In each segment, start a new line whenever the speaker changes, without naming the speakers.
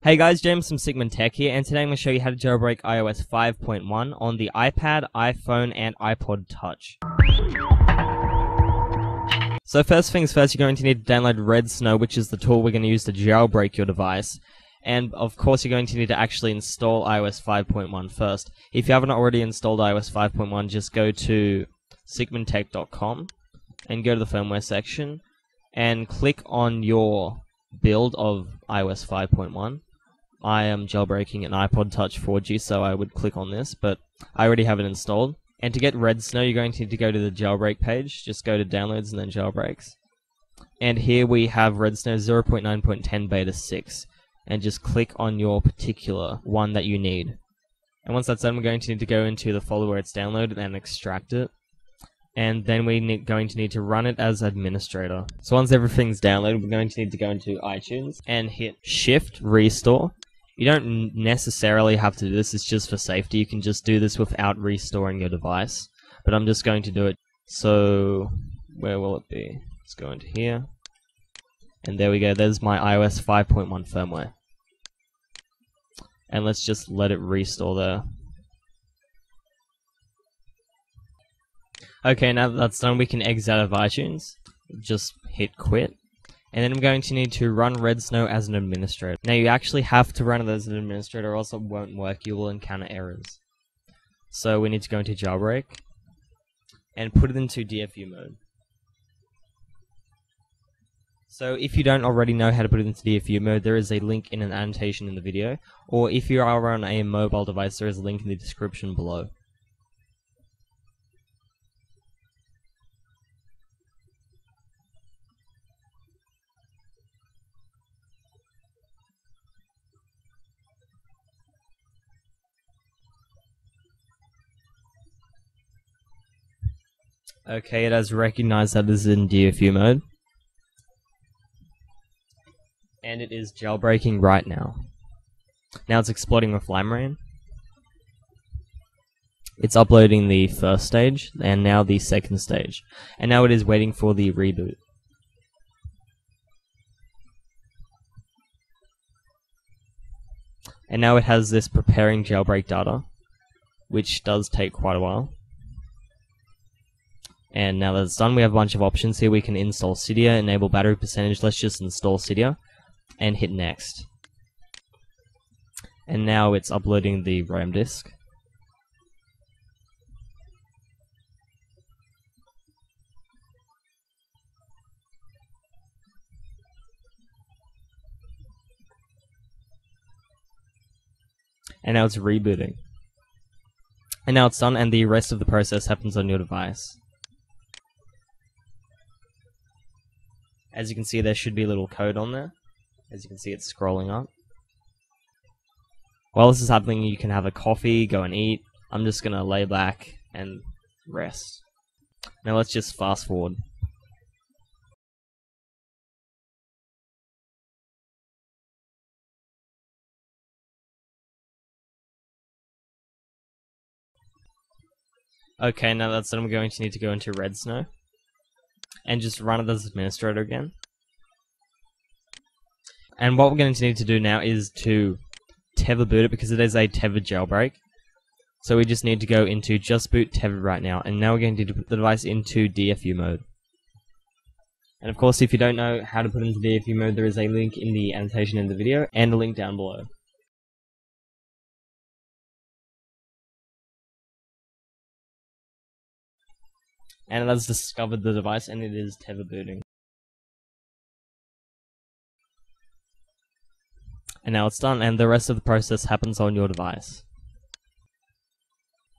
Hey guys, James from Sigmund Tech here, and today I'm going to show you how to jailbreak iOS 5.1 on the iPad, iPhone, and iPod Touch. So first things first, you're going to need to download Red Snow, which is the tool we're going to use to jailbreak your device. And of course, you're going to need to actually install iOS 5.1 first. If you haven't already installed iOS 5.1, just go to sigmundtech.com and go to the firmware section and click on your build of iOS 5.1. I am jailbreaking an iPod Touch 4G, so I would click on this, but I already have it installed. And to get Red Snow, you're going to need to go to the jailbreak page. Just go to downloads and then jailbreaks. And here we have Red Snow 0.9.10 beta 6. And just click on your particular one that you need. And once that's done, we're going to need to go into the folder where it's downloaded and extract it. And then we're going to need to run it as administrator. So once everything's downloaded, we're going to need to go into iTunes and hit Shift Restore. You don't necessarily have to do this, it's just for safety. You can just do this without restoring your device. But I'm just going to do it. So, where will it be? Let's go into here. And there we go, there's my iOS 5.1 firmware. And let's just let it restore there. Okay, now that that's done, we can exit out of iTunes. Just hit quit. And then I'm going to need to run Red Snow as an administrator. Now you actually have to run it as an administrator or else it won't work. You will encounter errors. So we need to go into Jailbreak and put it into DFU mode. So if you don't already know how to put it into DFU mode, there is a link in an annotation in the video. Or if you are on a mobile device, there is a link in the description below. Okay, it has recognized that it is in DFU mode. And it is jailbreaking right now. Now it's exploding with LimeRain. It's uploading the first stage, and now the second stage. And now it is waiting for the reboot. And now it has this preparing jailbreak data, which does take quite a while. And now that it's done, we have a bunch of options here. We can install Cydia, enable battery percentage. Let's just install Cydia and hit next. And now it's uploading the RAM disk. And now it's rebooting. And now it's done, and the rest of the process happens on your device. As you can see, there should be a little code on there. As you can see, it's scrolling up. While this is happening, you can have a coffee, go and eat. I'm just going to lay back and rest. Now let's just fast forward. Okay, now that's done, we're going to need to go into Red Snow and just run it as administrator again. And what we're going to need to do now is to tether boot it, because it is a tethered jailbreak. So we just need to go into just boot tethered right now, and now we're going to put the device into DFU mode. And of course, if you don't know how to put it into DFU mode, there is a link in the annotation in the video and a link down below. And it has discovered the device, and it is tether booting. And now it's done, and the rest of the process happens on your device.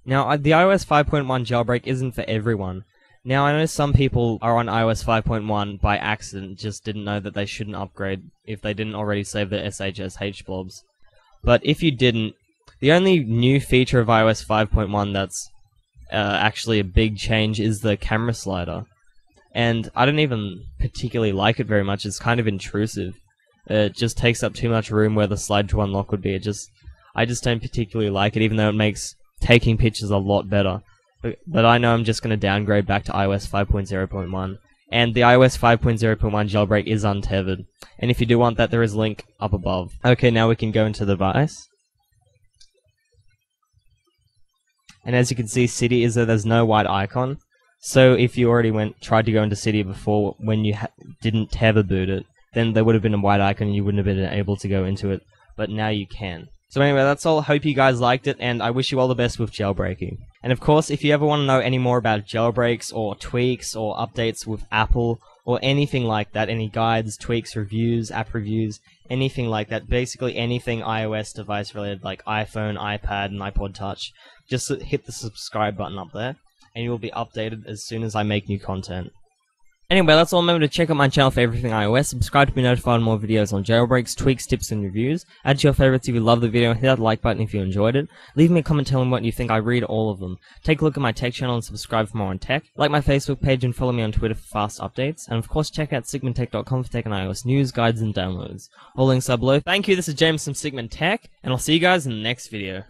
Now, the iOS 5.1 jailbreak isn't for everyone. Now, I know some people are on iOS 5.1 by accident, just didn't know that they shouldn't upgrade if they didn't already save their SHSH blobs. But if you didn't, the only new feature of iOS 5.1 that's actually a big change is the camera slider. And I don't even particularly like it very much. It's kind of intrusive. It just takes up too much room where the slide to unlock would be. I just don't particularly like it, even though it makes taking pictures a lot better. But I know I'm just going to downgrade back to iOS 5.0.1 And the iOS 5.0.1 jailbreak is untethered. And if you do want that, there is a link up above. Okay, now we can go into the device. And as you can see, City is that there's no white icon. So if you already tried to go into City before when you didn't tether boot it, then there would have been a white icon and you wouldn't have been able to go into it. But now you can. So anyway, that's all. Hope you guys liked it, and I wish you all the best with jailbreaking. And of course, if you ever want to know any more about jailbreaks or tweaks or updates with Apple or anything like that, any guides, tweaks, reviews, app reviews, anything like that, basically anything iOS device related like iPhone, iPad, and iPod Touch, just hit the subscribe button up there, and you will be updated as soon as I make new content. Anyway, that's all. Remember to check out my channel for everything iOS, subscribe to be notified of more videos on jailbreaks, tweaks, tips, and reviews, add to your favorites if you love the video, hit that like button if you enjoyed it, leave me a comment telling me what you think. I read all of them. Take a look at my tech channel and subscribe for more on tech, like my Facebook page and follow me on Twitter for fast updates, and of course check out sigmundtech.com for tech and iOS news, guides, and downloads. All links are below. Thank you, this is James from Sigmund Tech, and I'll see you guys in the next video.